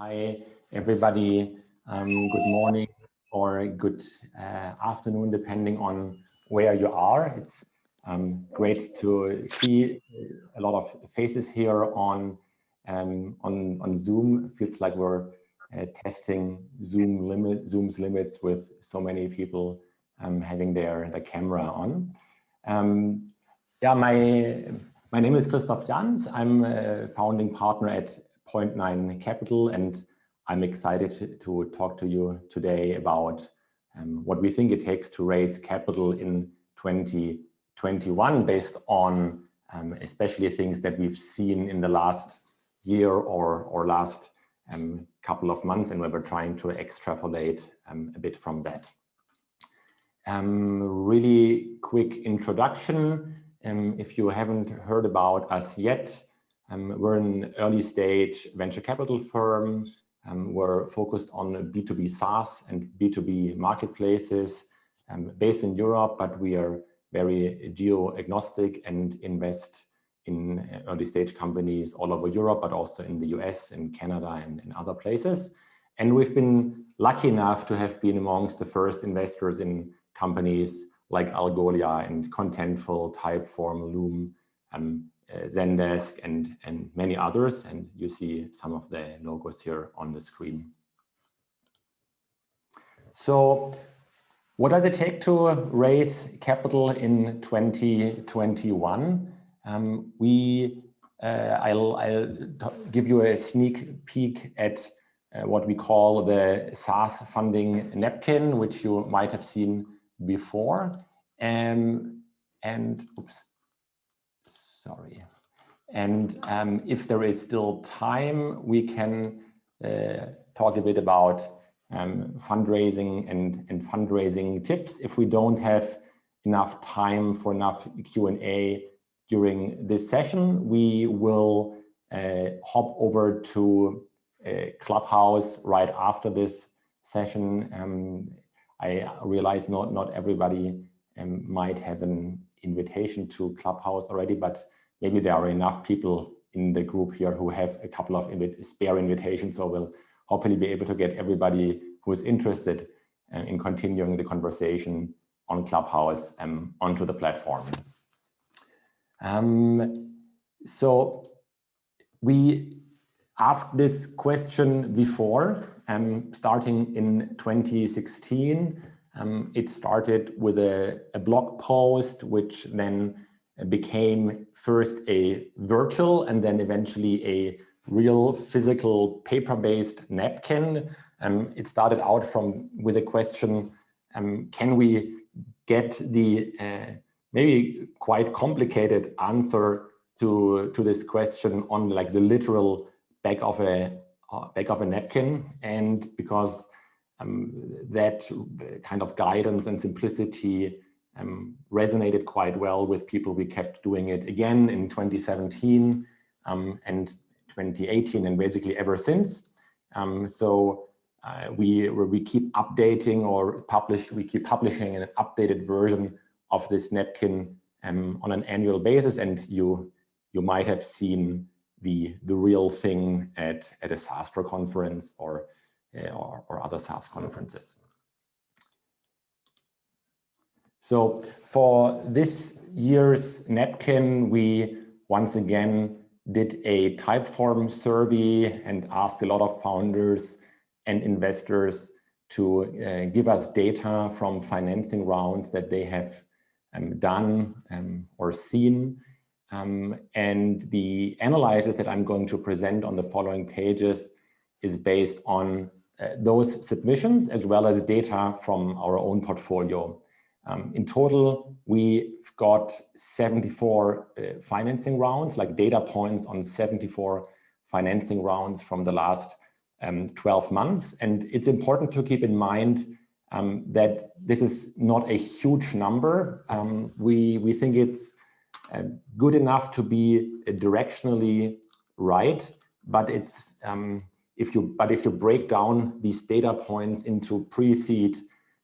Hi, everybody. Good morning or good afternoon, depending on where you are. It's great to see a lot of faces here on Zoom. Feels like we're testing Zoom's limits with so many people having their camera on. Yeah, my name is Christoph Janz. I'm a founding partner at Point 9 Capital, and I'm excited to talk to you today about what we think it takes to raise capital in 2021 based on especially things that we've seen in the last year or last couple of months, and where we're trying to extrapolate a bit from that. Really quick introduction. If you haven't heard about us yet, we're an early stage venture capital firm. We're focused on B2B SaaS and B2B marketplaces based in Europe, but we are very geo-agnostic and invest in early stage companies all over Europe, but also in the US and Canada and in other places. And we've been lucky enough to have been amongst the first investors in companies like Algolia and Contentful, Typeform, Loom, Zendesk, and many others. And you see some of the logos here on the screen. So what does it take to raise capital in 2021? I'll give you a sneak peek at what we call the SaaS funding napkin, which you might have seen before. And oops, sorry. And if there is still time, we can talk a bit about fundraising and fundraising tips. If we don't have enough time for enough Q&A during this session, we will hop over to Clubhouse right after this session. I realize not everybody might have an invitation to Clubhouse already, but maybe there are enough people in the group here who have a couple of spare invitations, so we'll hopefully be able to get everybody who is interested in continuing the conversation on Clubhouse onto the platform. So we asked this question before, starting in 2016. It started with a blog post, which then became first a virtual and then eventually a real physical paper-based napkin. It started out with a question, can we get the maybe quite complicated answer to this question on like the literal back of a napkin? And because that kind of guidance and simplicity resonated quite well with people, we kept doing it again in 2017 and 2018 and basically ever since. So we keep updating or we keep publishing an updated version of this napkin on an annual basis, and you might have seen the real thing at a SaaStr conference or other SaaS conferences. So for this year's napkin, we once again did a Typeform survey and asked a lot of founders and investors to give us data from financing rounds that they have done or seen. And the analysis that I'm going to present on the following pages is based on those submissions as well as data from our own portfolio. In total, we've got 74 financing rounds, like data points on 74 financing rounds from the last 12 months. And it's important to keep in mind that this is not a huge number. We think it's good enough to be directionally right, but it's if you break down these data points into pre-seed,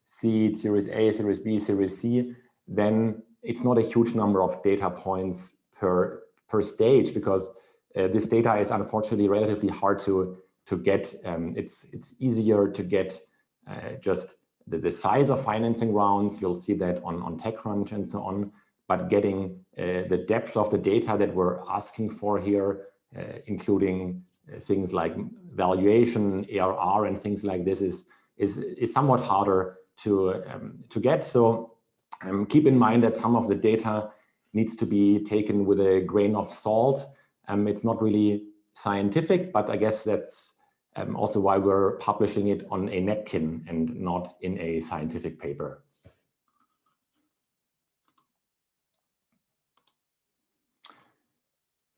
seed, Series A, Series B, Series C, then it's not a huge number of data points per stage, because this data is unfortunately relatively hard to to get, it's easier to get just the size of financing rounds. You'll see that on TechCrunch and so on, but getting the depth of the data that we're asking for here, including things like valuation, ARR, and things like this is somewhat harder to get. So keep in mind that some of the data needs to be taken with a grain of salt. It's not really scientific, but I guess that's also why we're publishing it on a napkin and not in a scientific paper.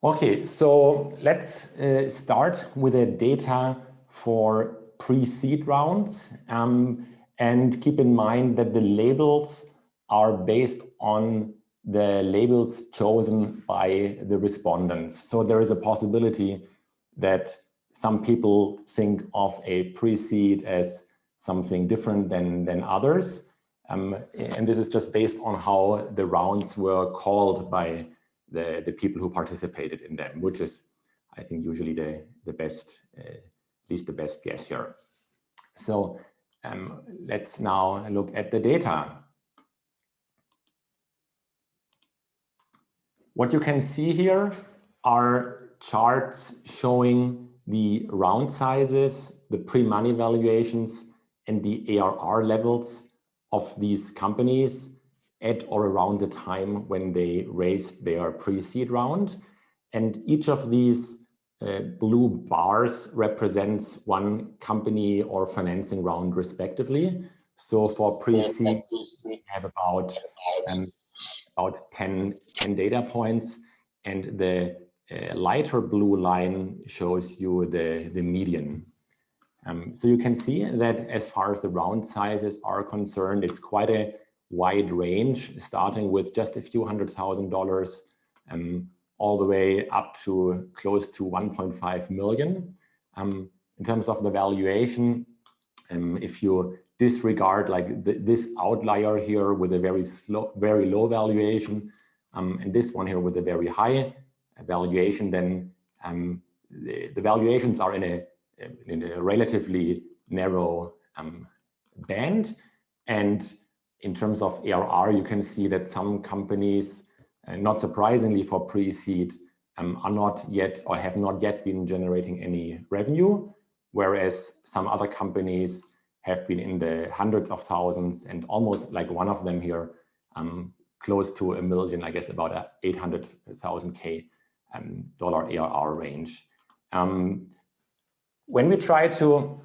Okay, so let's start with the data for pre-seed rounds, and keep in mind that the labels are based on the labels chosen by the respondents. So there is a possibility that some people think of a pre-seed as something different than others. And this is just based on how the rounds were called by the people who participated in them, which is, I think, usually the best, at least the best guess here. So let's now look at the data. What you can see here are charts showing the round sizes, the pre-money valuations, and the ARR levels of these companies at or around the time when they raised their pre-seed round. And each of these blue bars represents one company or financing round respectively. So for pre-seed, we have about 10 data points, and the lighter blue line shows you the median. So you can see that as far as the round sizes are concerned, it's quite a wide range, starting with just a few $100,000 all the way up to close to 1.5 million. In terms of the valuation, if you disregard like this outlier here with a very low valuation, and this one here with a very high valuation, then the valuations are in a relatively narrow band. And in terms of ARR, you can see that some companies, not surprisingly for pre-seed, are not yet or have not yet been generating any revenue, whereas some other companies have been in the hundreds of thousands, and almost like one of them here, close to $1 million, I guess about $800,000 dollar ARR range. When we try to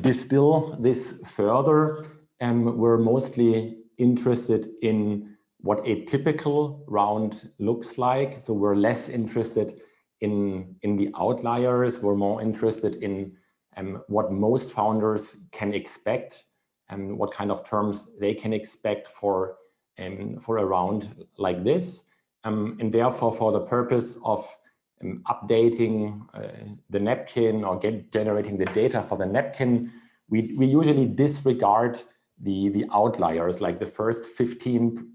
distill this further, we're mostly interested in what a typical round looks like. So we're less interested in the outliers. We're more interested in what most founders can expect and what kind of terms they can expect for a round like this. And therefore, for the purpose of updating the napkin or generating the data for the napkin, we usually disregard the outliers, like the first 15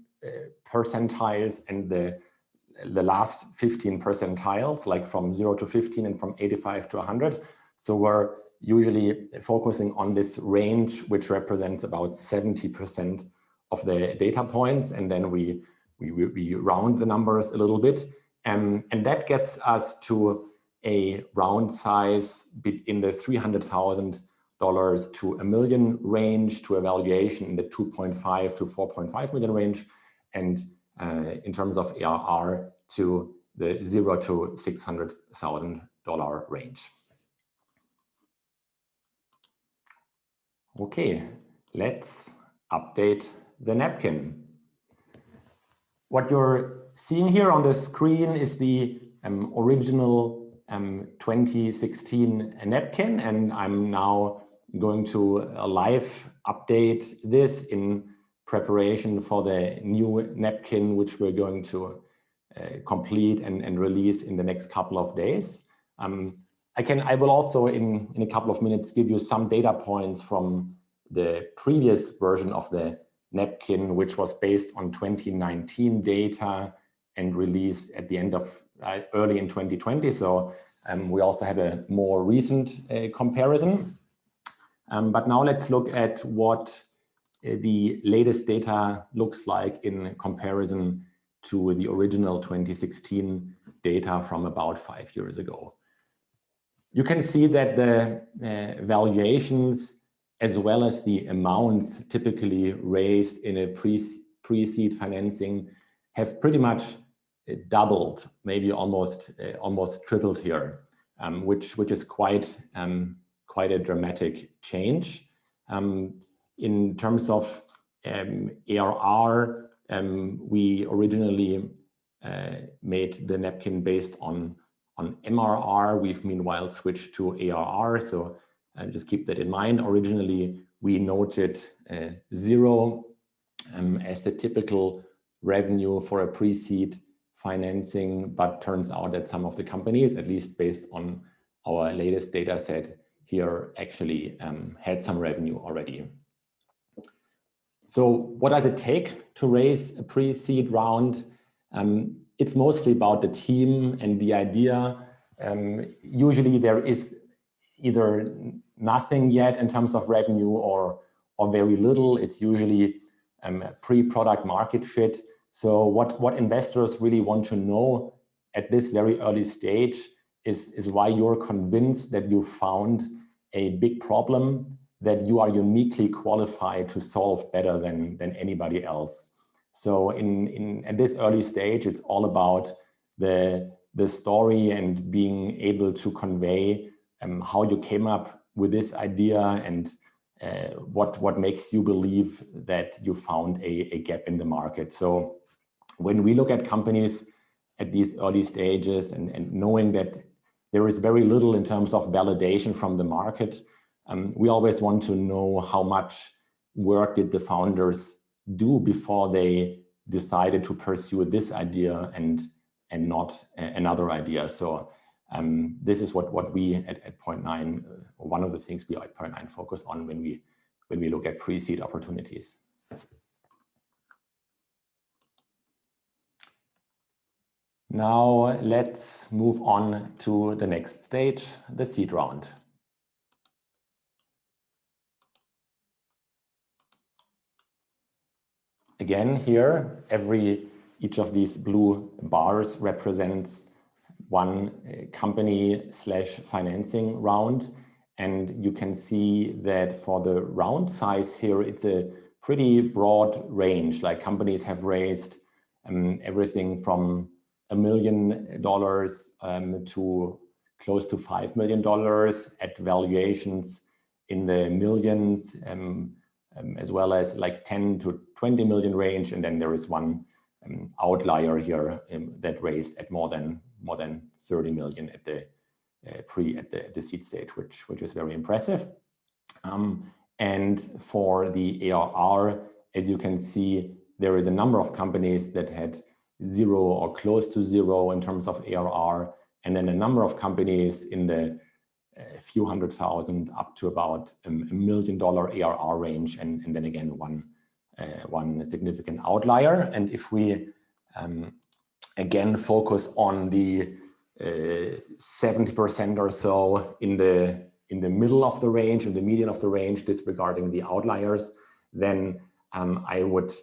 percentiles and the last 15 percentiles, like from 0 to 15 and from 85 to 100. So we're usually focusing on this range, which represents about 70% of the data points, and then we round the numbers a little bit, and that gets us to a round size in the $300,000 to $1 million range, to a valuation in the 2.5 to 4.5 million range, and in terms of ARR to the $0 to $600,000 range. Okay, let's update the napkin. What you're seeing here on the screen is the original 2016 napkin, and I'm now going to live update this in preparation for the new napkin, which we're going to complete and release in the next couple of days. I will also in a couple of minutes give you some data points from the previous version of the napkin, which was based on 2019 data and released at the end of early in 2020. So we also have a more recent comparison. But now let's look at what the latest data looks like in comparison to the original 2016 data from about 5 years ago. You can see that the valuations as well as the amounts typically raised in a pre-seed financing have pretty much doubled, maybe almost tripled here, which is quite a dramatic change. In terms of ARR, we originally made the napkin based on MRR. We've meanwhile switched to ARR, so just keep that in mind. Originally, we noted 0 as the typical revenue for a pre-seed financing, but turns out that some of the companies, at least based on our latest data set here, actually had some revenue already. So what does it take to raise a pre-seed round? It's mostly about the team and the idea. Usually there is either nothing yet in terms of revenue or very little. It's usually pre-product market fit. So what investors really want to know at this very early stage is why you're convinced that you found a big problem that you are uniquely qualified to solve better than anybody else. So at this early stage, it's all about the story and being able to convey how you came up with this idea and what makes you believe that you found a gap in the market. So when we look at companies at these early stages and knowing that there is very little in terms of validation from the market, we always want to know how much work did the founders do before they decided to pursue this idea and not another idea. So this is what we at Point9, one of the things we at Point9 focus on when we look at pre-seed opportunities. Now let's move on to the next stage, the seed round. Again, here, each of these blue bars represents one company/financing round. And you can see that for the round size here, it's a pretty broad range. Like companies have raised everything from $1 million to close to $5 million at valuations in the millions, as well as like 10 to 20 million range. And then there is one outlier here that raised at more than 30 million at the seed stage, which is very impressive. And for the ARR, as you can see, there is a number of companies that had 0 or close to 0 in terms of ARR, and then a number of companies in the few hundred thousand up to about $1 million ARR range, and then again one significant outlier. And if we again focus on the 70% or so in the middle of the range, in the median of the range, disregarding the outliers, then I would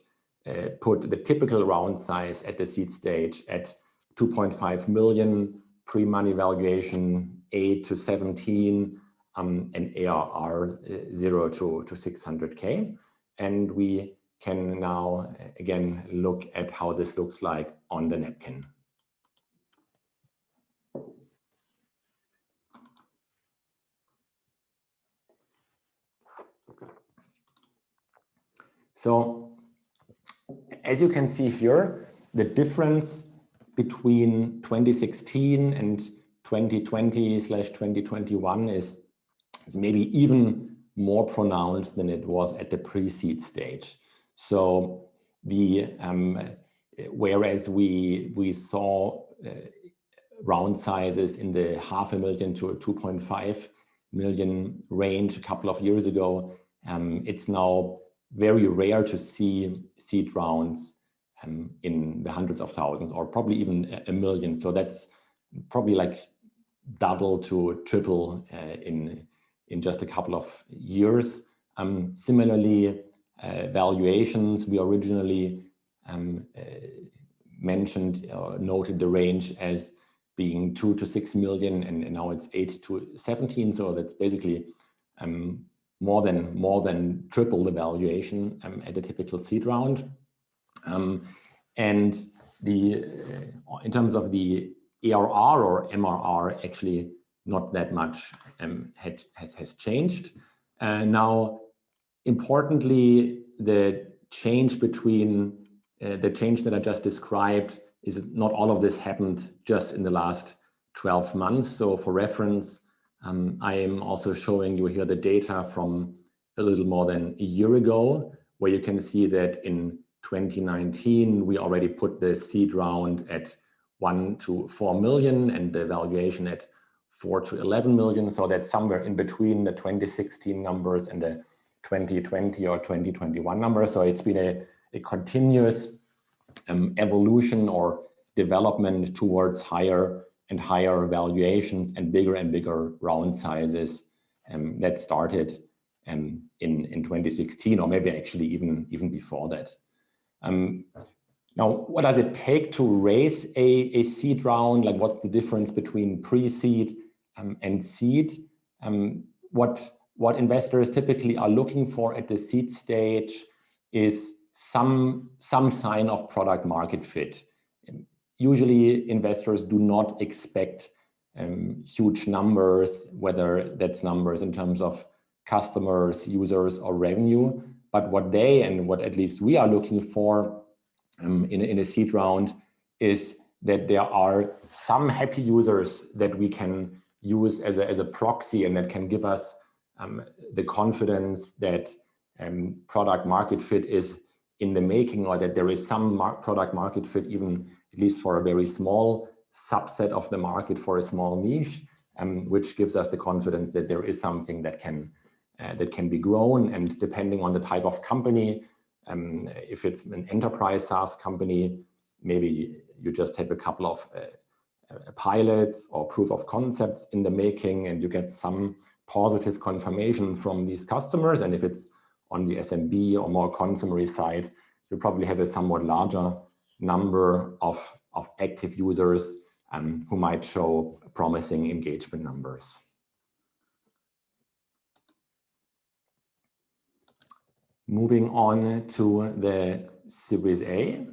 put the typical round size at the seed stage at 2.5 million, pre-money valuation 8 to 17, and ARR 0 to 600K. And we can now again look at how this looks like on the napkin. So as you can see here, the difference between 2016 and 2020/2021 is maybe even more pronounced than it was at the pre-seed stage. So whereas we saw round sizes in the $500,000 to 2.5 million range a couple of years ago, it's now very rare to see seed rounds in the hundreds of thousands or probably even $1 million. So that's probably like double to triple in just a couple of years. Similarly, valuations, we originally mentioned or noted the range as being 2 to 6 million, and now it's 8 to 17. So that's basically more than triple the valuation at a typical seed round. And in terms of the ARR or MRR, actually not that much has changed. Now, importantly, the change between the change that I just described is not all of this happened just in the last 12 months. So for reference, I am also showing you here the data from a little more than a year ago, where you can see that in 2019, we already put the seed round at 1 to 4 million and the valuation at 4 to 11 million. So that's somewhere in between the 2016 numbers and the 2020 or 2021 numbers. So it's been a continuous evolution or development towards higher and higher valuations and bigger round sizes that started in 2016, or maybe actually even before that. Now, what does it take to raise a seed round? Like, what's the difference between pre-seed and seed? What investors typically are looking for at the seed stage is some sign of product market fit. Usually, investors do not expect huge numbers, whether that's numbers in terms of customers, users, or revenue. But what they and what at least we are looking for in a seed round is that there are some happy users that we can use as a proxy, and that can give us the confidence that product market fit is in the making, or that there is some product market fit, even at least for a very small subset of the market, for a small niche, which gives us the confidence that there is something that can be grown. And depending on the type of company, if it's an enterprise SaaS company, maybe you just have a couple of pilots or proof of concepts in the making, and you get some positive confirmation from these customers. And if it's on the SMB or more consumer side, you probably have a somewhat larger number of active users who might show promising engagement numbers. Moving on to the Series A.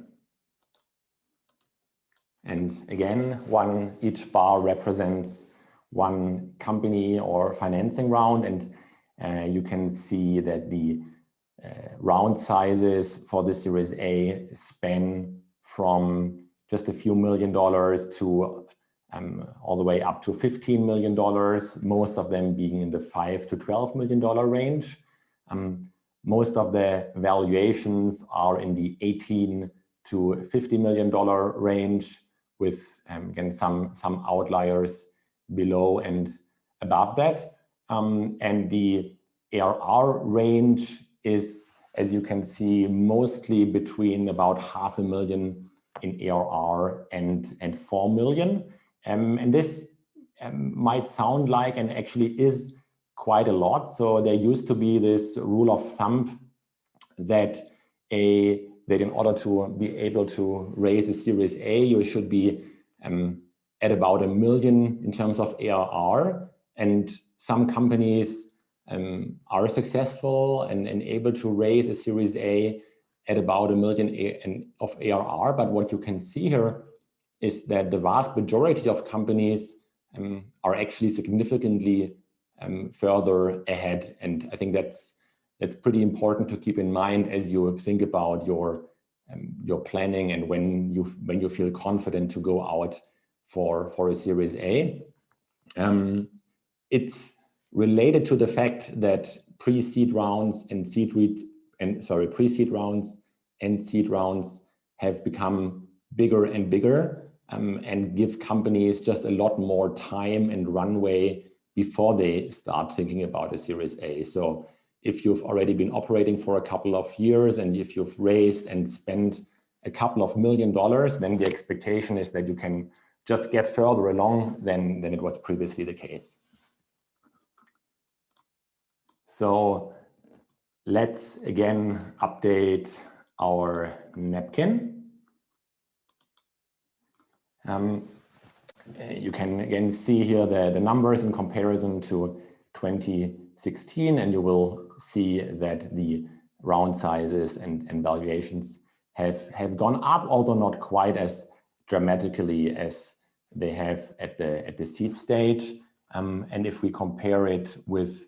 And again, each bar represents one company or financing round. And you can see that the round sizes for the Series A span from just a few $1 million to all the way up to $15 million, most of them being in the $5 to $12 million range. Most of the valuations are in the $18 to $50 million range, with again some outliers below and above that. And the ARR range is, as you can see, mostly between about $500,000 in ARR and 4 million. And this might sound like, and actually is, quite a lot. So there used to be this rule of thumb that in order to be able to raise a Series A, you should be at about $1 million in terms of ARR. And some companies are successful and able to raise a Series A at about $1 million of ARR. But what you can see here is that the vast majority of companies are actually significantly further ahead. And I think that's pretty important to keep in mind as you think about your planning and when you feel confident to go out for a Series A. It's related to the fact that pre-seed rounds and seed rounds have become bigger and bigger and give companies just a lot more time and runway before they start thinking about a Series A. So if you've already been operating for a couple of years, and if you've raised and spent a couple of $1 million, then the expectation is that you can just get further along than it was previously the case. So let's again update our napkin. You can again see here the numbers in comparison to 2016, and you will see that the round sizes and valuations have gone up, although not quite as dramatically as they have at the seed stage. And if we compare it with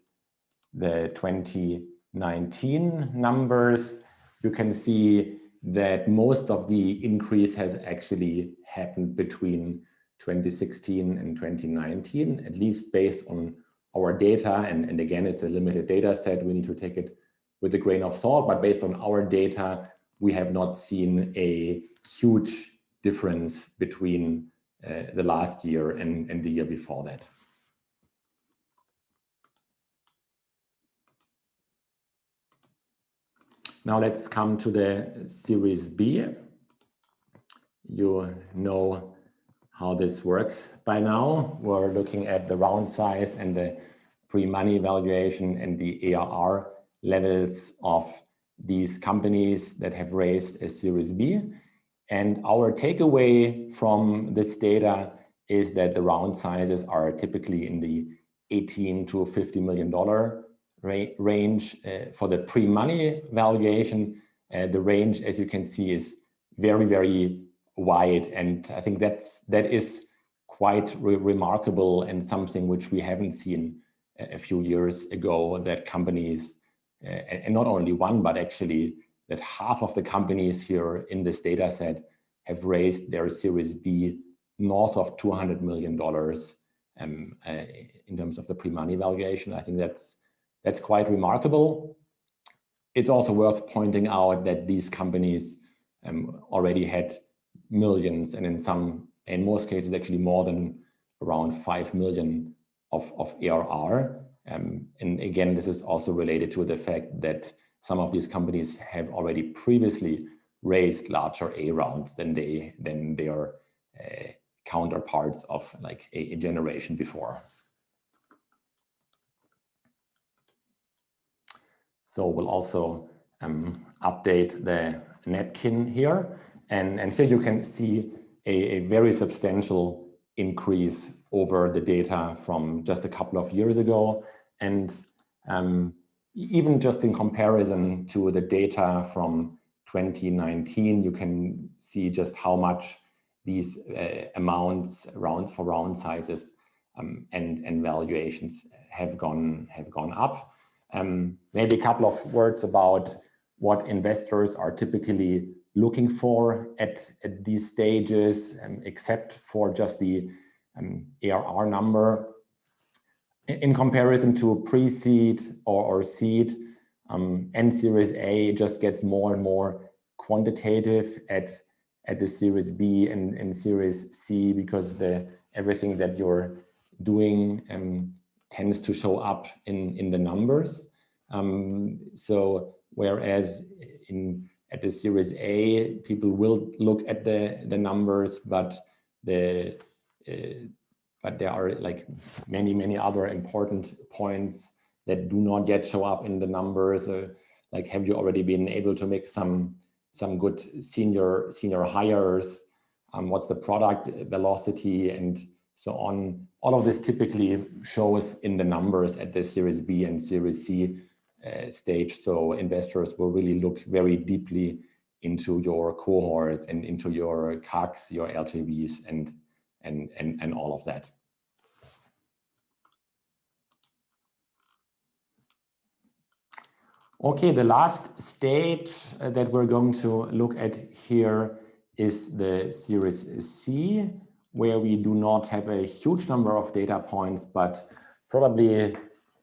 the 2019 numbers, you can see that most of the increase has actually happened between 2016 and 2019, at least based on our data. And again, it's a limited data set. We need to take it with a grain of salt, but based on our data, we have not seen a huge difference between the last year and the year before that. Now let's come to the Series B. You know how this works by now. We're looking at the round size and the pre-money valuation and the ARR levels of these companies that have raised a Series B. And our takeaway from this data is that the round sizes are typically in the $18 to $50 million range. For the pre-money valuation, the range, as you can see, is very, very wide. And I think that is quite remarkable and something which we haven't seen a few years ago, that companies, and not only one, but actually that half of the companies here in this data set have raised their Series B north of $200 million in terms of the pre-money valuation. I think that's quite remarkable. It's also worth pointing out that these companies already had millions, and in most cases actually more than around 5 million of ARR. And again, this is also related to the fact that some of these companies have already previously raised larger A rounds than their counterparts of like a generation before. So we'll also update the napkin here. And here you can see a very substantial increase over the data from just a couple of years ago. And even just in comparison to the data from 2019, you can see just how much these amounts for round sizes and valuations have gone up. Maybe a couple of words about what investors are typically looking for at these stages, except for just the ARR number. In comparison to pre-seed or seed, and Series A just gets more and more quantitative at the Series B and Series C, because everything that you're doing tends to show up in the numbers. So whereas at the Series A, people will look at the numbers, but there are like many other important points that do not yet show up in the numbers. Like, have you already been able to make some good senior hires? What's the product velocity and so on? All of this typically shows in the numbers at the Series B and Series C stage. So investors will really look very deeply into your cohorts and into your CACs, your LTVs, and all of that. Okay, the last stage that we're going to look at here is the Series C, where we do not have a huge number of data points, but probably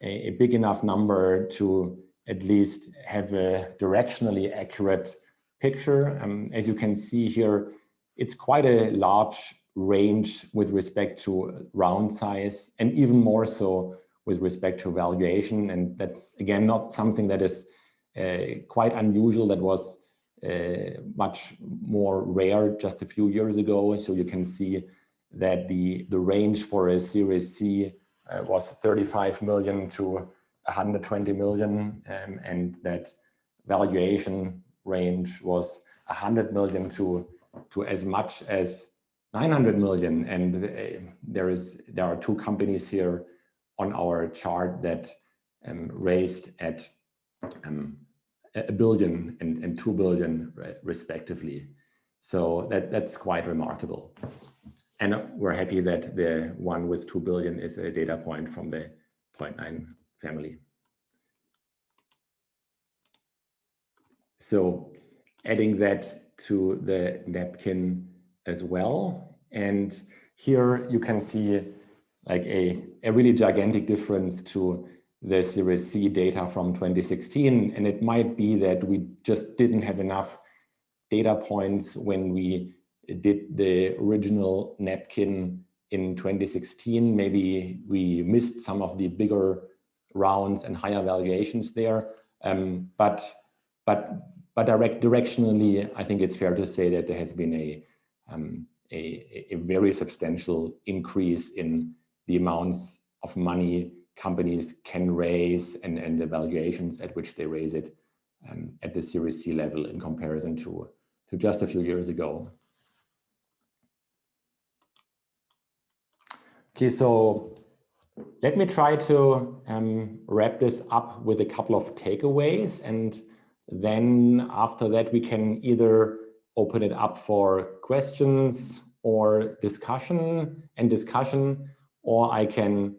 a big enough number to at least have a directionally accurate picture. As you can see here, it's quite a large range with respect to round size, and even more so with respect to valuation. And that's, again, not something that is quite unusual. That was much more rare just a few years ago. So you can see that the range for a Series C was 35 million to 120 million, and that valuation range was 100 million to as much as 900 million. And there are two companies here on our chart that raised at $1 billion and $2 billion respectively. So that's quite remarkable. And we're happy that the one with 2 billion is a data point from the 0.9 family. So adding that to the napkin as well. And here you can see like a really gigantic difference to the Series C data from 2016. And it might be that we just didn't have enough data points when we did the original napkin in 2016. Maybe we missed some of the bigger rounds and higher valuations there. But directionally, I think it's fair to say that there has been a very substantial increase in the amounts of money companies can raise and the valuations at which they raise it at the Series C level in comparison to just a few years ago. Okay, so let me try to wrap this up with a couple of takeaways, and then after that we can either open it up for questions or discussion, or I can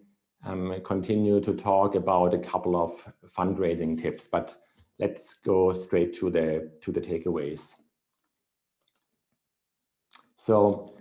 continue to talk about a couple of fundraising tips. But let's go straight to the takeaways. So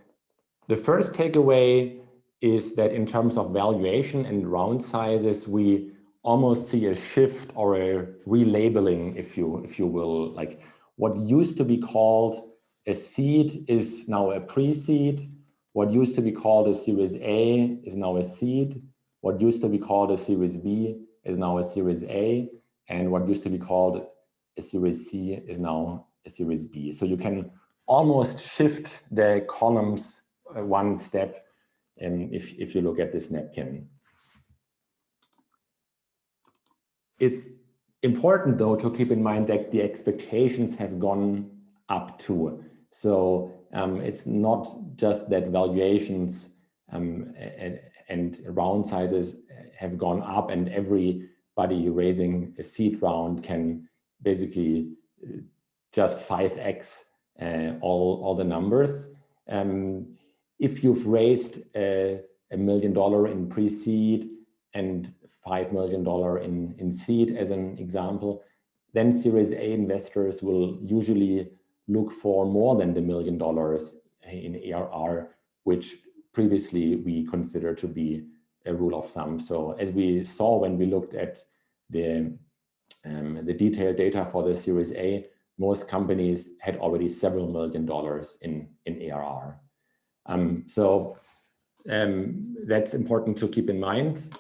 the first takeaway is that in terms of valuation and round sizes, we almost see a shift or a relabeling, if you will. Like what used to be called a seed is now a pre-seed. What used to be called a Series A is now a seed. What used to be called a Series B is now a Series A. And what used to be called a Series C is now a Series B. So you can almost shift the columns one step if you look at this napkin. It's important though to keep in mind that the expectations have gone up too. So it's not just that valuations and round sizes have gone up and everybody raising a seed round can basically just 5x all the numbers. If you've raised $1 million in pre-seed and $5 million in seed as an example, then Series A investors will usually look for more than the $1 million in ARR, which previously we considered to be a rule of thumb. So as we saw when we looked at the detailed data for the Series A, most companies had already several $1 million in ARR. So that's important to keep in mind,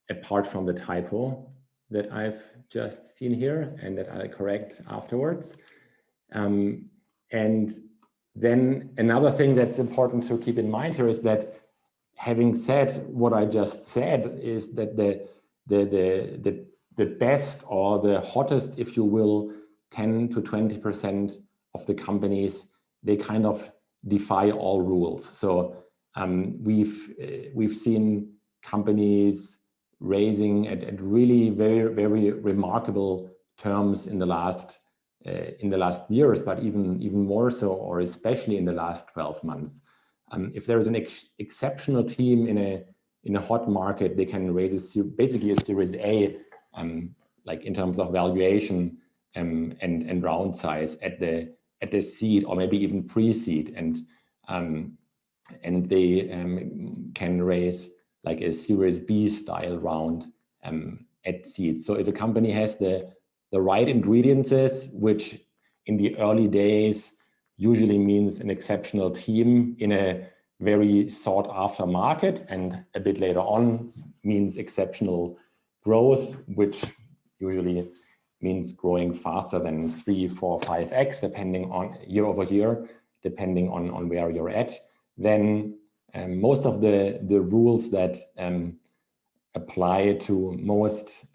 apart from the typo that I've just seen here and that I'll correct afterwards. And then another thing that's important to keep in mind here is that having said what I just said is that the best or the hottest, if you will, 10 to 20% of the companies, they kind of defy all rules. So we've seen companies raising at really very remarkable terms in the last years, but even more so, or especially in the last 12 months. If there is an exceptional team in a hot market, they can raise basically a Series A, like in terms of valuation and round size at the seed or maybe even pre-seed, and they can raise like a Series B style round at seed. So if a company has the right ingredients, which in the early days usually means an exceptional team in a very sought after market, and a bit later on means exceptional growth, which usually means growing faster than 3, 4, 5x, depending on year over year, depending on where you're at. then most of the rules that apply to most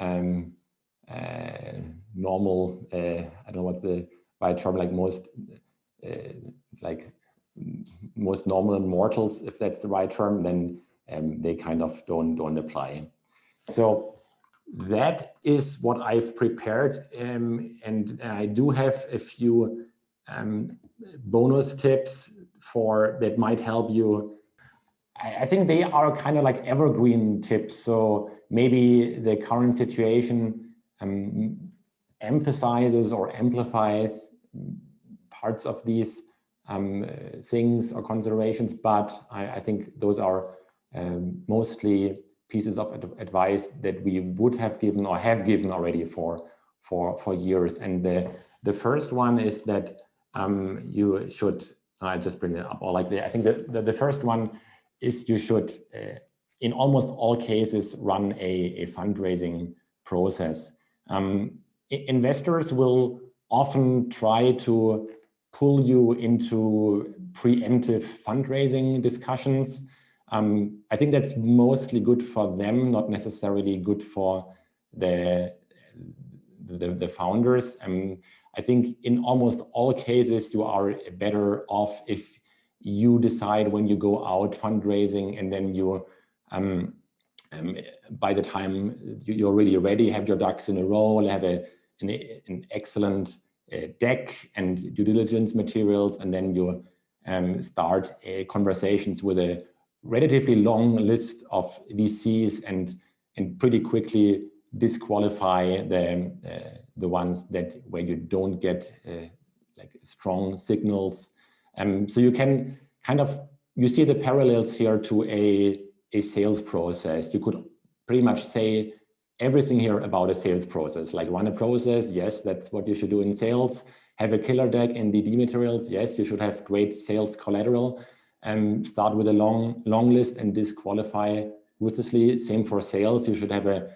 normal, I don't know what the right term, like most normal mortals, if that's the right term, then they kind of don't apply. So that is what I've prepared, and I do have a few bonus tips that might help you. I think they are kind of like evergreen tips. So maybe the current situation emphasizes or amplifies parts of these things or considerations, but I think those are mostly pieces of advice that we would have given or have given already for years. And the first one is that you should, I'll just bring it up, or I think the first one is you should, in almost all cases, run a fundraising process. Investors will often try to pull you into preemptive fundraising discussions. I think that's mostly good for them, not necessarily good for the founders. I think in almost all cases, you are better off if you decide when you go out fundraising, and then you, by the time you're really ready, have your ducks in a row, have an excellent deck and due diligence materials, and then you start conversations with a relatively long list of VCs and pretty quickly disqualify the ones where you don't get like strong signals. So you can you see the parallels here to a sales process. You could pretty much say everything here about a sales process, like run a process. Yes, that's what you should do in sales. Have a killer deck and DD materials. Yes, you should have great sales collateral. Start with a long list and disqualify ruthlessly. Same for sales. You should have a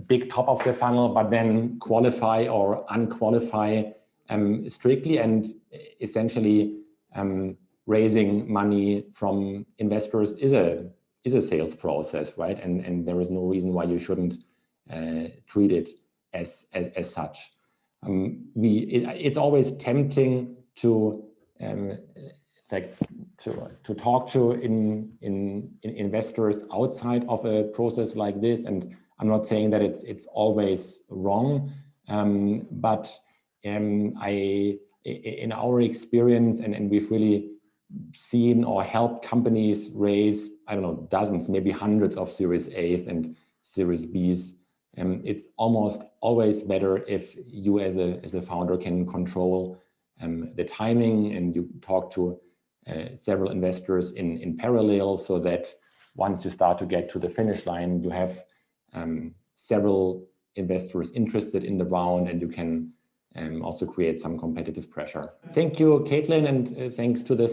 big top of the funnel, but then qualify or unqualify strictly. And essentially, raising money from investors is a sales process, right? And there is no reason why you shouldn't treat it as such. It's always tempting to talk to investors outside of a process like this, and I'm not saying that it's always wrong, but in our experience, and we've really seen or helped companies raise, I don't know, dozens, maybe hundreds of Series A's and Series B's. It's almost always better if you as a founder can control the timing, and you talk to several investors in parallel, so that once you start to get to the finish line, you have several investors interested in the round, and you can also create some competitive pressure. Thank you, Caitlin, and thanks to the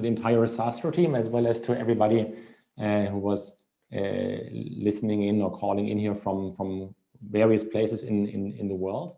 entire SaaStr team, as well as to everybody who was listening in or calling in here from various places in the world.